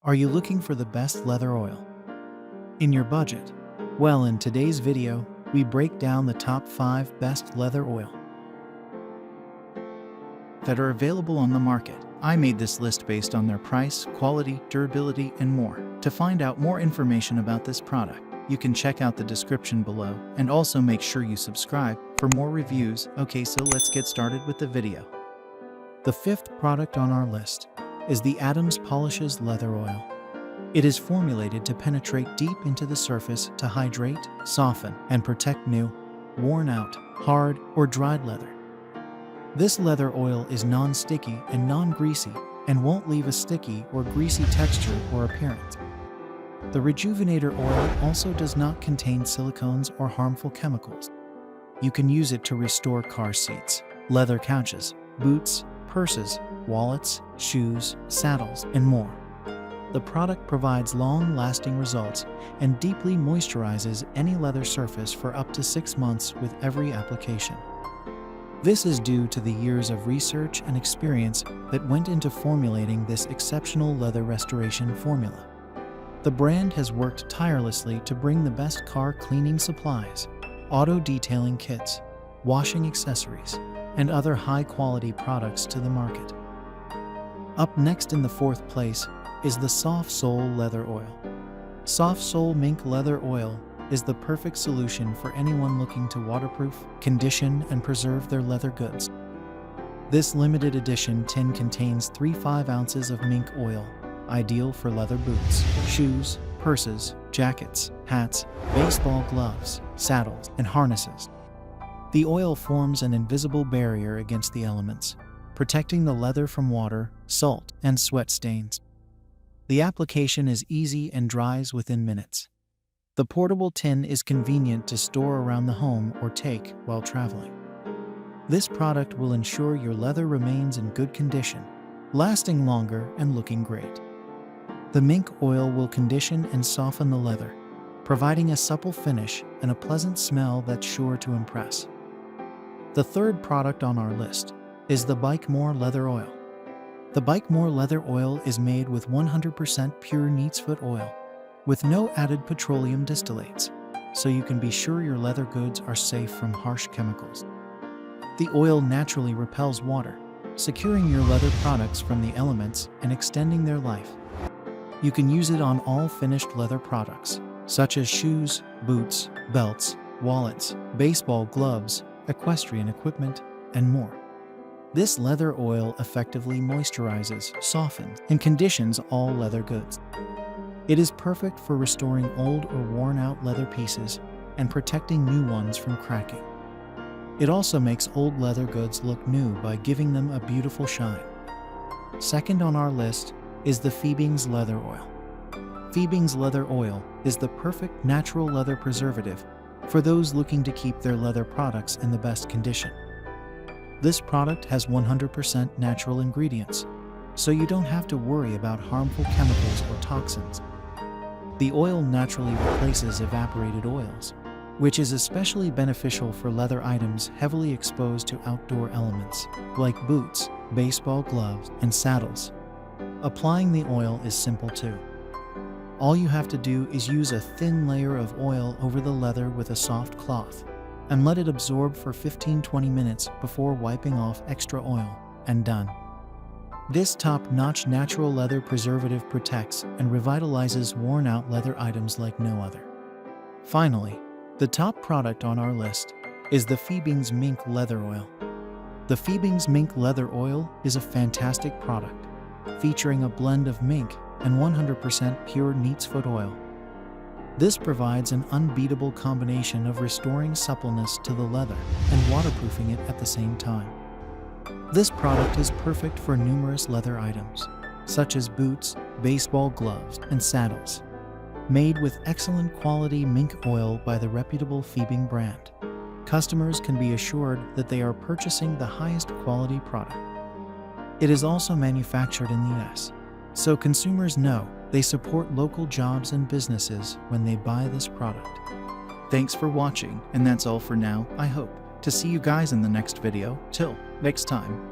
Are you looking for the best leather oil in your budget? Well, in today's video, we break down the top 5 best leather oil that are available on the market. I made this list based on their price, quality, durability, and more. To find out more information about this product, you can check out the description below, and also make sure you subscribe for more reviews. Okay, so let's get started with the video. The 5th product on our list is the Adams Polishes Leather Oil. It is formulated to penetrate deep into the surface to hydrate, soften, and protect new, worn out, hard, or dried leather. This leather oil is non-sticky and non-greasy and won't leave a sticky or greasy texture or appearance. The Rejuvenator oil also does not contain silicones or harmful chemicals. You can use it to restore car seats, leather couches, boots, purses, wallets, shoes, saddles, and more. The product provides long-lasting results and deeply moisturizes any leather surface for up to 6 months with every application. This is due to the years of research and experience that went into formulating this exceptional leather restoration formula. The brand has worked tirelessly to bring the best car cleaning supplies, auto detailing kits, washing accessories, and other high-quality products to the market. Up next in the 4th place is the Sof Sole Leather Oil. Sof Sole Mink Leather Oil is the perfect solution for anyone looking to waterproof, condition, and preserve their leather goods. This limited edition tin contains 3.5 ounces of mink oil, ideal for leather boots, shoes, purses, jackets, hats, baseball gloves, saddles, and harnesses. The oil forms an invisible barrier against the elements, protecting the leather from water, salt, and sweat stains. The application is easy and dries within minutes. The portable tin is convenient to store around the home or take while traveling. This product will ensure your leather remains in good condition, lasting longer and looking great. The mink oil will condition and soften the leather, providing a supple finish and a pleasant smell that's sure to impress. The 3rd product on our list is the More Leather Oil. The More Leather Oil is made with 100% pure neatsfoot oil, with no added petroleum distillates, so you can be sure your leather goods are safe from harsh chemicals. The oil naturally repels water, securing your leather products from the elements and extending their life. You can use it on all finished leather products, such as shoes, boots, belts, wallets, baseball gloves, equestrian equipment, and more. This leather oil effectively moisturizes, softens, and conditions all leather goods. It is perfect for restoring old or worn-out leather pieces and protecting new ones from cracking. It also makes old leather goods look new by giving them a beautiful shine. Second on our list is the Fiebing's Leather Oil. Fiebing's Leather Oil is the perfect natural leather preservative for those looking to keep their leather products in the best condition. This product has 100% natural ingredients, so you don't have to worry about harmful chemicals or toxins. The oil naturally replaces evaporated oils, which is especially beneficial for leather items heavily exposed to outdoor elements, like boots, baseball gloves, and saddles. Applying the oil is simple too. All you have to do is use a thin layer of oil over the leather with a soft cloth, and let it absorb for 15-20 minutes before wiping off extra oil, and done. This top-notch natural leather preservative protects and revitalizes worn-out leather items like no other. Finally, the top product on our list is the Fiebing's Mink Leather Oil. The Fiebing's Mink Leather Oil is a fantastic product, featuring a blend of mink and 100% pure neatsfoot oil. This provides an unbeatable combination of restoring suppleness to the leather and waterproofing it at the same time. This product is perfect for numerous leather items, such as boots, baseball gloves, and saddles. Made with excellent quality mink oil by the reputable Fiebing brand, customers can be assured that they are purchasing the highest quality product. It is also manufactured in the US, so consumers know they support local jobs and businesses when they buy this product. Thanks for watching, and that's all for now. I hope to see you guys in the next video. Till next time.